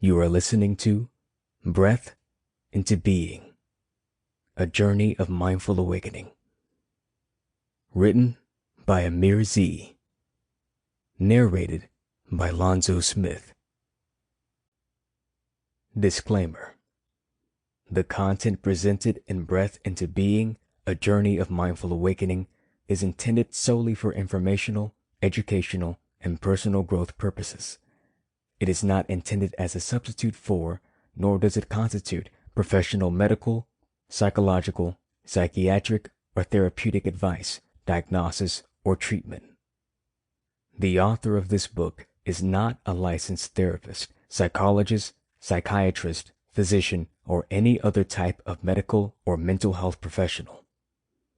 You are listening to Breath into Being, a journey of mindful awakening. Written by Amir Zee. Narrated by Lonzo Smith. Disclaimer. The content presented in Breath into Being, a journey of mindful awakening, is intended solely for informational, educational, and personal growth purposes. It is not intended as a substitute for, nor does it constitute professional medical, psychological, psychiatric, or therapeutic advice, diagnosis, or treatment. The author of this book is not a licensed therapist, psychologist, psychiatrist, physician, or any other type of medical or mental health professional.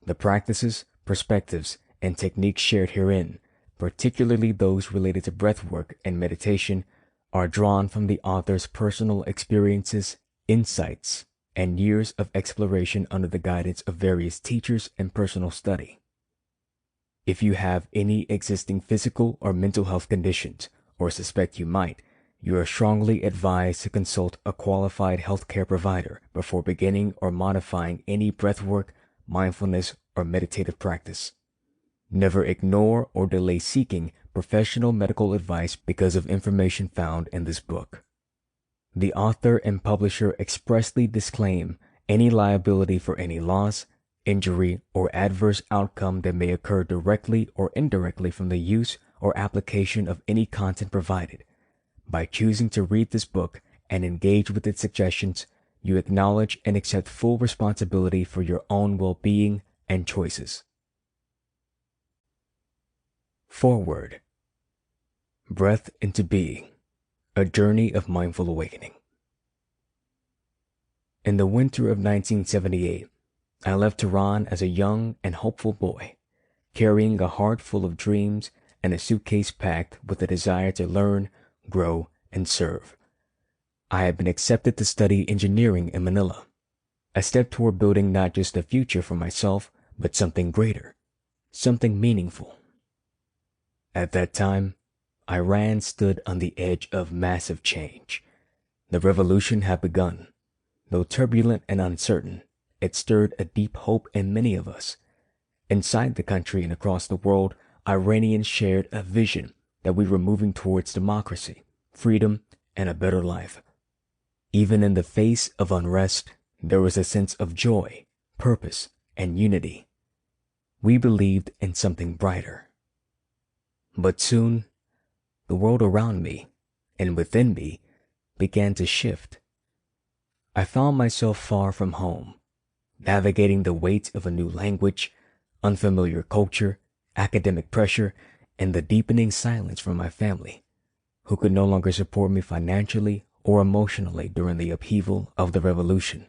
The practices, perspectives, and techniques shared herein, particularly those related to breathwork and meditation, are drawn from the author's personal experiences, insights, and years of exploration under the guidance of various teachers and personal study. If you have any existing physical or mental health conditions, or suspect you might, you are strongly advised to consult a qualified healthcare provider before beginning or modifying any breathwork, mindfulness, or meditative practice. Never ignore or delay seeking professional medical advice because of information found in this book. The author and publisher expressly disclaim any liability for any loss, injury, or adverse outcome that may occur directly or indirectly from the use or application of any content provided. By choosing to read this book and engage with its suggestions, you acknowledge and accept full responsibility for your own well-being and choices. Foreword. Breath into Being, a journey of mindful awakening. In the winter of 1978, I left Tehran as a young and hopeful boy, carrying a heart full of dreams and a suitcase packed with a desire to learn, grow, and serve. I had been accepted to study engineering in Manila, a step toward building not just a future for myself, but something greater, something meaningful. At that time, Iran stood on the edge of massive change. The revolution had begun. Though turbulent and uncertain, it stirred a deep hope in many of us. Inside the country and across the world, Iranians shared a vision that we were moving towards democracy, freedom, and a better life. Even in the face of unrest, there was a sense of joy, purpose, and unity. We believed in something brighter. But soon, the world around me and within me began to shift. I found myself far from home, navigating the weight of a new language, unfamiliar culture, academic pressure, and the deepening silence from my family, who could no longer support me financially or emotionally during the upheaval of the revolution.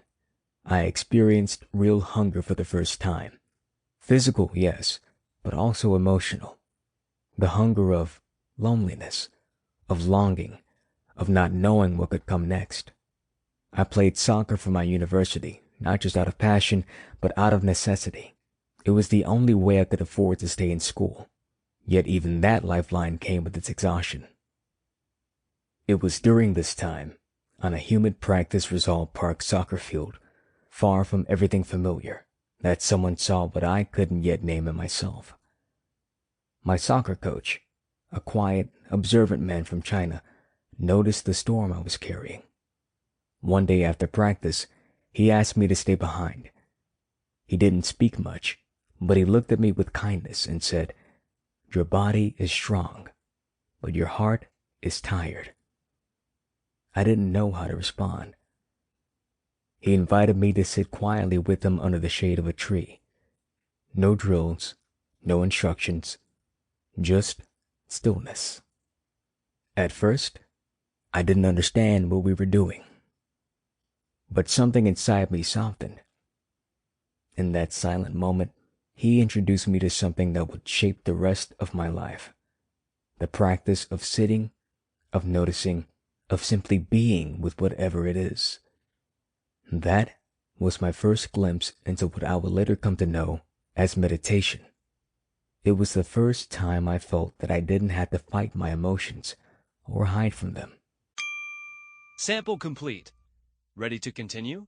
I experienced real hunger for the first time. Physical, yes, but also emotional. The hunger of loneliness, of longing, of not knowing what could come next. I played soccer for my university, not just out of passion, but out of necessity. It was the only way I could afford to stay in school. Yet even that lifeline came with its exhaustion. It was during this time, on a humid practice resort park soccer field, far from everything familiar, that someone saw what I couldn't yet name in myself. My soccer coach, a quiet, observant man from China, noticed the storm I was carrying. One day after practice, he asked me to stay behind. He didn't speak much, but he looked at me with kindness and said, "Your body is strong, but your heart is tired." I didn't know how to respond. He invited me to sit quietly with him under the shade of a tree. No drills, no instructions, just stillness. At first, I didn't understand what we were doing, but something inside me softened. In that silent moment, he introduced me to something that would shape the rest of my life. The practice of sitting, of noticing, of simply being with whatever it is. That was my first glimpse into what I would later come to know as meditation. It was the first time I felt that I didn't have to fight my emotions or hide from them. Sample complete. Ready to continue?